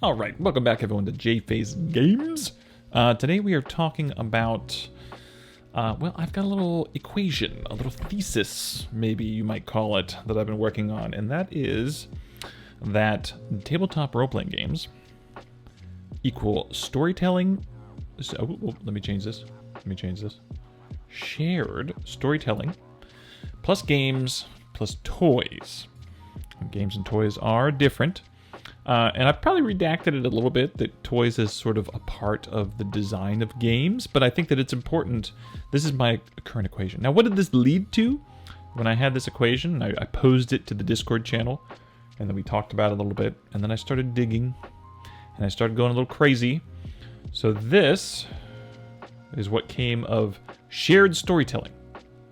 All right, welcome back everyone to Jface Games. Today we are talking about, well, I've got a little equation, a little thesis, maybe you might call it, that I've been working on, and that is that tabletop role-playing games equal storytelling, let me change this, shared storytelling plus games plus toys. And games and toys are different. And I've probably redacted it a little bit, that toys is sort of a part of the design of games, but I think that it's important. This is my current equation. Now, what did this lead to? When I had this equation, I posed it to the Discord channel, and then we talked about it a little bit, and then I started digging, and I started going a little crazy. So this is what came of shared storytelling.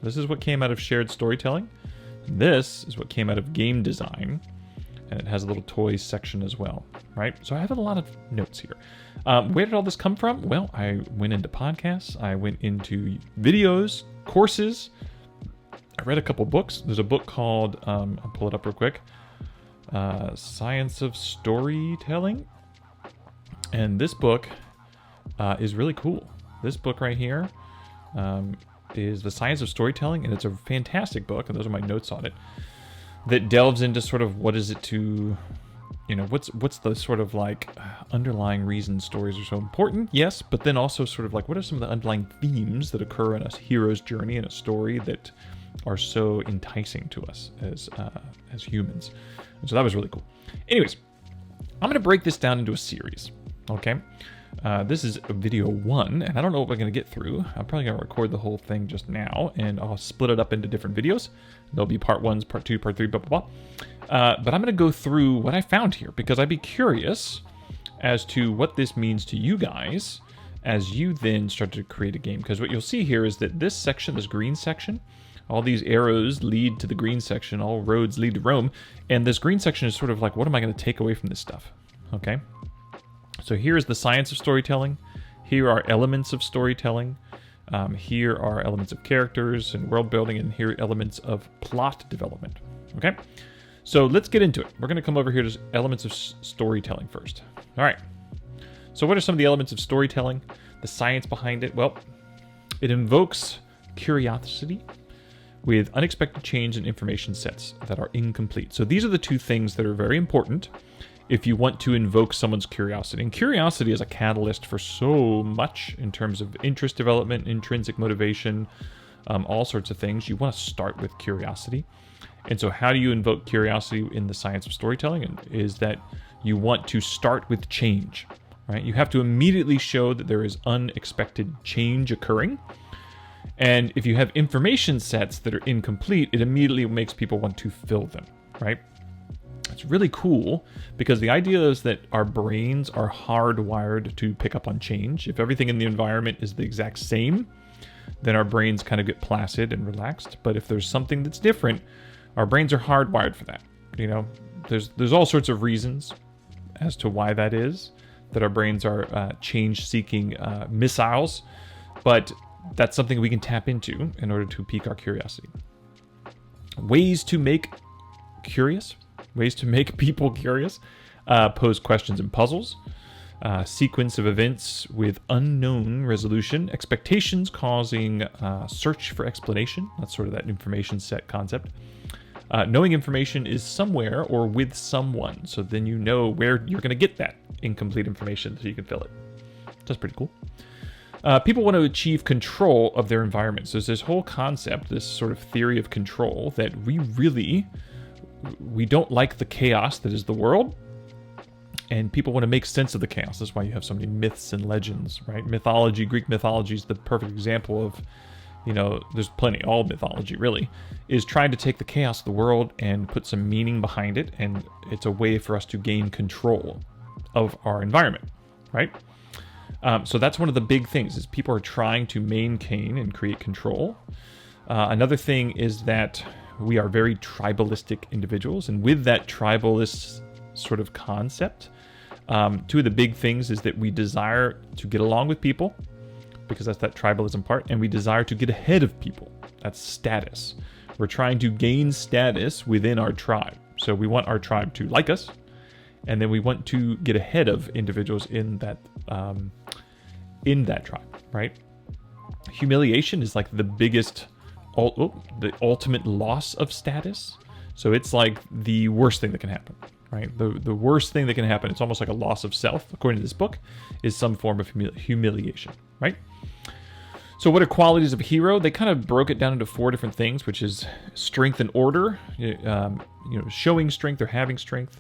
This is what came out of shared storytelling. This is what came out of game design. And it has a little toys section as well, right? So I have a lot of notes here. Where did all this come from? Well, I went into podcasts. I went into videos, courses. I read a couple books. There's a book called, I'll pull it up real quick, Science of Storytelling. And this book is really cool. This book right here is The Science of Storytelling, and it's a fantastic book, and those are my notes on it, that delves into sort of what is it to, what's the sort of like underlying reasons stories are so important, yes, but then also sort of like what are some of the underlying themes that occur in a hero's journey in a story that are so enticing to us as humans. And so that was really cool. Anyways, I'm going to break this down into a series, okay? This is video 1, and I don't know what we're going to get through. I'm probably going to record the whole thing just now, and I'll split it up into different videos. There'll be part 1s, part 2, part 3, blah, blah, blah. But I'm going to go through what I found here, because I'd be curious as to what this means to you guys as you then start to create a game. Because what you'll see here is that this section, this green section, all these arrows lead to the green section, all roads lead to Rome, and this green section is sort of like, what am I going to take away from this stuff? Okay? So here is the science of storytelling. Here are elements of storytelling. Here are elements of characters and world building, and here are elements of plot development. Okay? So let's get into it. We're going to come over here to elements of storytelling first. All right. So what are some of the elements of storytelling? The science behind it? Well, it invokes curiosity with unexpected change in information sets that are incomplete. So these are the two things that are very important if you want to invoke someone's curiosity. And curiosity is a catalyst for so much in terms of interest development, intrinsic motivation, all sorts of things. You want to start with curiosity. And so how do you invoke curiosity in the science of storytelling? And is that you want to start with change, right? You have to immediately show that there is unexpected change occurring. And if you have information sets that are incomplete, it immediately makes people want to fill them, right? It's really cool because the idea is that our brains are hardwired to pick up on change. If everything in the environment is the exact same, then our brains kind of get placid and relaxed. But if there's something that's different, our brains are hardwired for that. There's all sorts of reasons as to why that is, that our brains are change-seeking missiles, but that's something we can tap into in order to pique our curiosity. Ways to make people curious, pose questions and puzzles, sequence of events with unknown resolution, expectations causing search for explanation. That's sort of that information set concept. Knowing information is somewhere or with someone, so then you know where you're going to get that incomplete information so you can fill it. That's pretty cool. People want to achieve control of their environment. So there's this whole concept, this sort of theory of control, that we don't like the chaos that is the world, and people want to make sense of the chaos. That's why you have so many myths and legends, right? Mythology, Greek mythology is the perfect example of, there's plenty, all mythology really, is trying to take the chaos of the world and put some meaning behind it, and it's a way for us to gain control of our environment, right? So that's one of the big things, is people are trying to maintain and create control. Another thing is that we are very tribalistic individuals, and with that tribalist sort of concept, two of the big things is that we desire to get along with people, because that's that tribalism part, and we desire to get ahead of people. That's status. We're trying to gain status within our tribe. So we want our tribe to like us, and then we want to get ahead of individuals in that tribe, right? Humiliation is like the biggest, the ultimate loss of status. So it's like the worst thing that can happen, right? The worst thing that can happen, it's almost like a loss of self, according to this book, is some form of humiliation, right? So what are qualities of a hero? They kind of broke it down into 4 different things, which is strength and order, showing strength or having strength,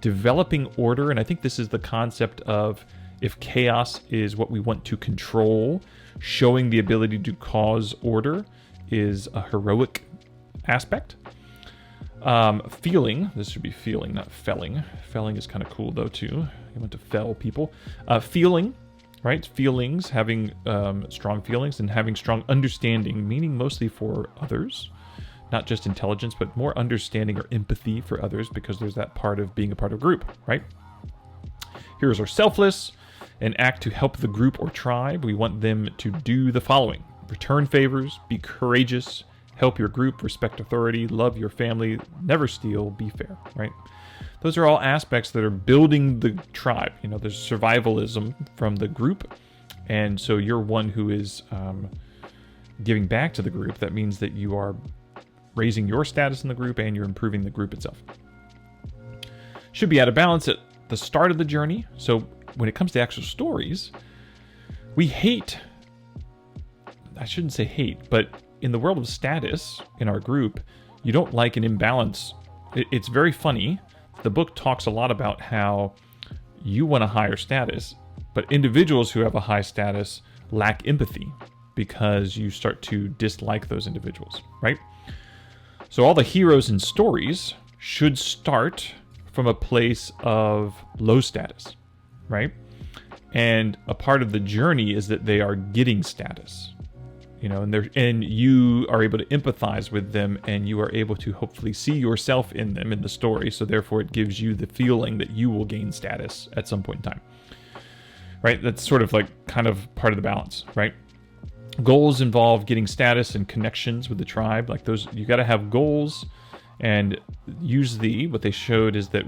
developing order. And I think this is the concept of, if chaos is what we want to control, showing the ability to cause order is a heroic aspect. Feeling, this should be feeling, not felling. Felling is kind of cool though too. You want to fell people. Feeling, right? Feelings, having strong feelings and having strong understanding, meaning mostly for others. Not just intelligence, but more understanding or empathy for others, because there's that part of being a part of a group, right? Heroes are selfless and act to help the group or tribe. We want them to do the following: return favors, be courageous, help your group, respect authority, love your family, never steal, be fair, right? Those are all aspects that are building the tribe. There's survivalism from the group, and so you're one who is giving back to the group. That means that you are raising your status in the group and you're improving the group itself. Should be out of balance at the start of the journey. So when it comes to actual stories, we I shouldn't say hate, but in the world of status in our group, you don't like an imbalance. It's very funny. The book talks a lot about how you want a higher status, but individuals who have a high status lack empathy because you start to dislike those individuals, right? So all the heroes in stories should start from a place of low status, right? And a part of the journey is that they are getting status, and you are able to empathize with them, and you are able to hopefully see yourself in them in the story. So therefore it gives you the feeling that you will gain status at some point in time, right? That's sort of like kind of part of the balance, right? Goals involve getting status and connections with the tribe. Like those, you got to have goals, and usually what they showed is that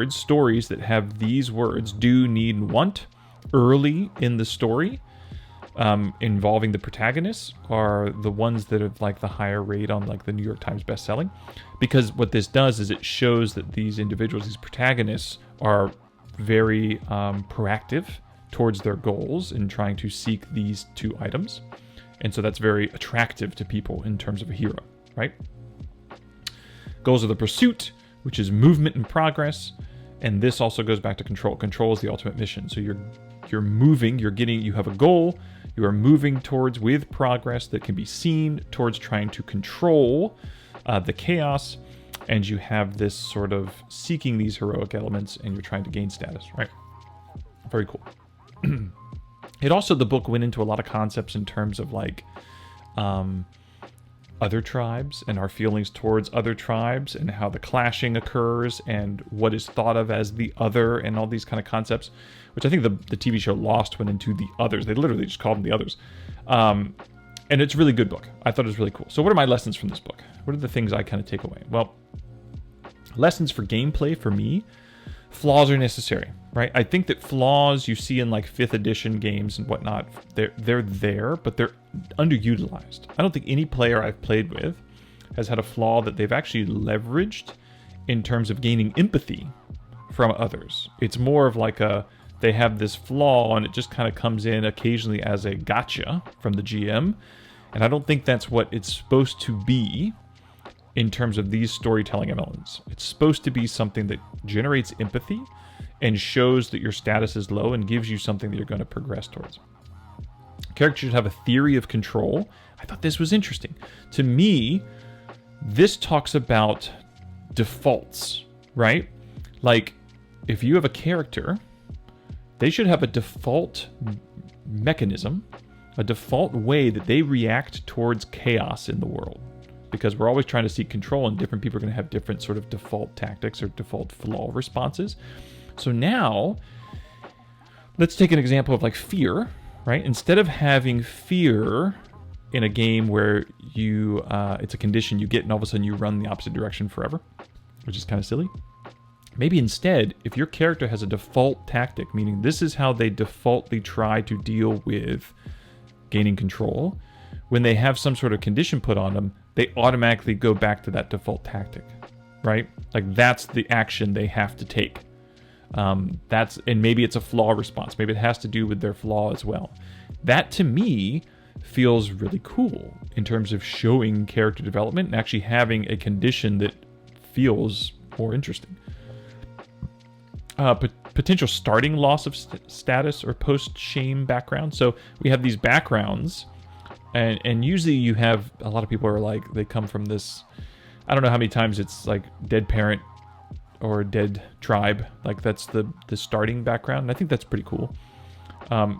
stories that have these words, do, need, and want, early in the story, involving the protagonists, are the ones that have like the higher rate on like the New York Times bestselling. Because what this does is it shows that these individuals, these protagonists, are very proactive towards their goals in trying to seek these 2 items. And so that's very attractive to people in terms of a hero, right? Goals are the pursuit, which is movement and progress. And this also goes back to control. Control is the ultimate mission. So you're moving, you have a goal, you are moving towards, with progress that can be seen, towards trying to control the chaos. And you have this sort of seeking these heroic elements, and you're trying to gain status, right? Very cool. The book went into a lot of concepts in terms of like other tribes and our feelings towards other tribes, and how the clashing occurs and what is thought of as the other, and all these kind of concepts, which I think the TV show Lost went into the others. They literally just called them the others. And it's a really good book. I thought it was really cool. So what are my lessons from this book? What are the things I kind of take away? Well, lessons for gameplay for me: flaws are necessary, right? I think that flaws you see in like 5th edition games and whatnot, they're there, but they're underutilized. I don't think any player I've played with has had a flaw that they've actually leveraged in terms of gaining empathy from others. It's more of like they have this flaw and it just kind of comes in occasionally as a gotcha from the GM. And I don't think that's what it's supposed to be in terms of these storytelling elements. It's supposed to be something that generates empathy and shows that your status is low and gives you something that you're going to progress towards. Characters should have a theory of control. I thought this was interesting. To me, this talks about defaults, right? Like, if you have a character, they should have a default mechanism, a default way that they react towards chaos in the world. Because we're always trying to seek control, and different people are going to have different sort of default tactics or default flaw responses. So now, let's take an example of like fear, right? Instead of having fear in a game where you, it's a condition you get and all of a sudden you run the opposite direction forever, which is kind of silly. Maybe instead, if your character has a default tactic, meaning this is how they defaultly try to deal with gaining control, when they have some sort of condition put on them, they automatically go back to that default tactic, right? Like that's the action they have to take. And maybe it's a flaw response. Maybe it has to do with their flaw as well. That to me feels really cool in terms of showing character development and actually having a condition that feels more interesting. Potential starting loss of status or post-shame background. So we have these backgrounds, and usually you have a lot of people are like, they come from this, I don't know how many times it's like dead parent or dead tribe, like that's the starting background, and I think that's pretty cool.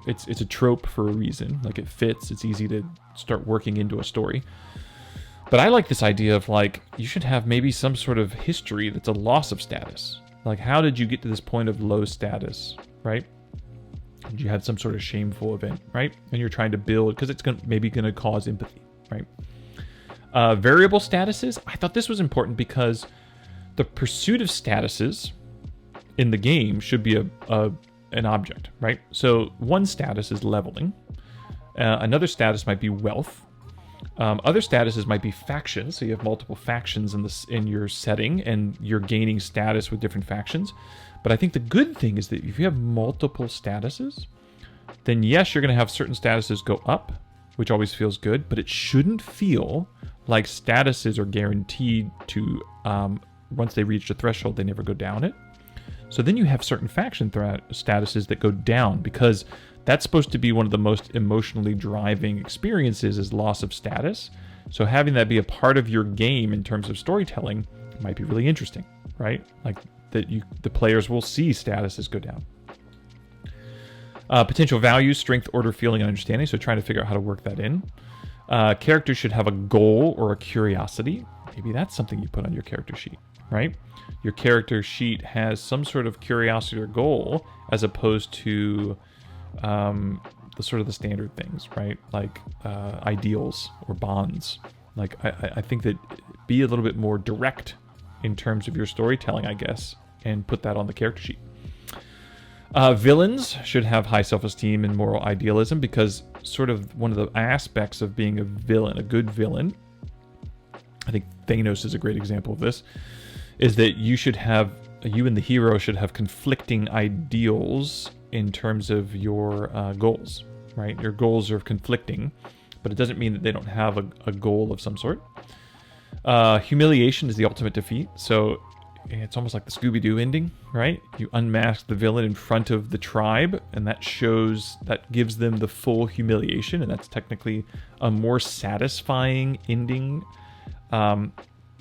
It's a trope for a reason, like it fits, it's easy to start working into a story. But I like this idea of like, you should have maybe some sort of history that's a loss of status. Like, how did you get to this point of low status, right? Did you have some sort of shameful event, right? And you're trying to build, because it's maybe going to cause empathy, right? Variable statuses, I thought this was important because the pursuit of statuses in the game should be an object, right? So one status is leveling. Another status might be wealth. Other statuses might be factions, so you have multiple factions in your setting, and you're gaining status with different factions. But I think the good thing is that if you have multiple statuses, then yes, you're going to have certain statuses go up, which always feels good, but it shouldn't feel like statuses are guaranteed to, once they reach a threshold, they never go down it. So then you have certain faction statuses that go down, because that's supposed to be one of the most emotionally driving experiences, is loss of status. So having that be a part of your game in terms of storytelling might be really interesting, right? Like that the players will see statuses go down. Potential values, strength, order, feeling, and understanding. So trying to figure out how to work that in. Characters should have a goal or a curiosity. Maybe that's something you put on your character sheet, right? Your character sheet has some sort of curiosity or goal, as opposed to the standard things, right? Like ideals or bonds. Like I think that be a little bit more direct in terms of your storytelling, I guess, and put that on the character sheet. Villains should have high self-esteem and moral idealism, because sort of one of the aspects of being a villain, a good villain, I think Thanos is a great example of this, is that you and the hero should have conflicting ideals in terms of your goals, right? Your goals are conflicting, but it doesn't mean that they don't have a goal of some sort. Humiliation is the ultimate defeat. So it's almost like the Scooby-Doo ending, right? You unmask the villain in front of the tribe, and that gives them the full humiliation, and that's technically a more satisfying ending,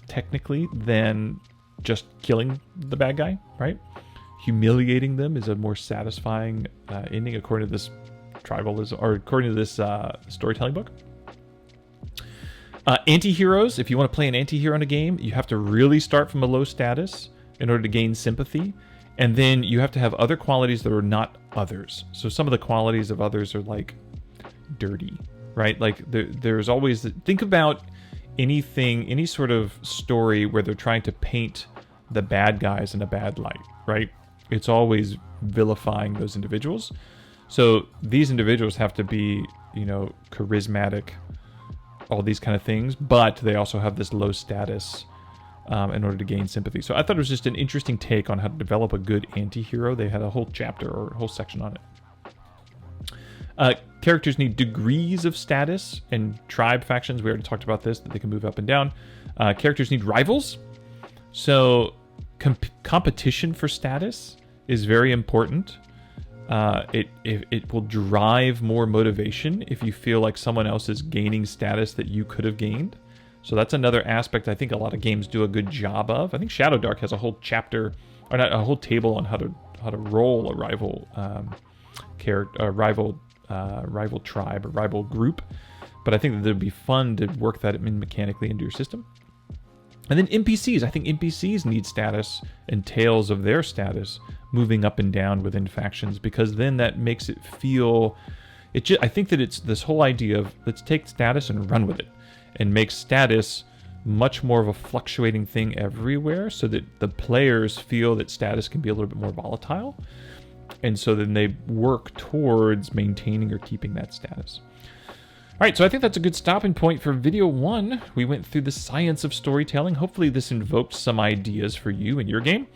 technically, than just killing the bad guy, right? Humiliating them is a more satisfying ending, according to this according to this storytelling book. Anti-heroes, if you want to play an anti-hero in a game, you have to really start from a low status in order to gain sympathy, and then you have to have other qualities that are not others. So some of the qualities of others are like dirty, right? Like there's always think about any sort of story where they're trying to paint the bad guys in a bad light, right? It's always vilifying those individuals. So these individuals have to be, charismatic, all these kind of things, but they also have this low status in order to gain sympathy. So I thought it was just an interesting take on how to develop a good anti-hero. They had a whole chapter or a whole section on it. Characters need degrees of status, and tribe factions, we already talked about this, that they can move up and down. Characters need rivals. So competition for status is very important. It will drive more motivation if you feel like someone else is gaining status that you could have gained. So that's another aspect I think a lot of games do a good job of. I think Shadow Dark has a whole chapter, or not, a whole table on how to roll a rival rival tribe or rival group. But I think that it would be fun to work that in mechanically into your system. And then NPCs. I think NPCs need status and tales of their status moving up and down within factions, because then that makes it feel... I think that it's this whole idea of let's take status and run with it, and make status much more of a fluctuating thing everywhere, so that the players feel that status can be a little bit more volatile. And so then they work towards maintaining or keeping that status. All right, so I think that's a good stopping point for video 1. We went through the science of storytelling. Hopefully this invoked some ideas for you in your game.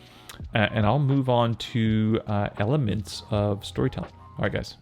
And I'll move on to elements of storytelling. All right, guys.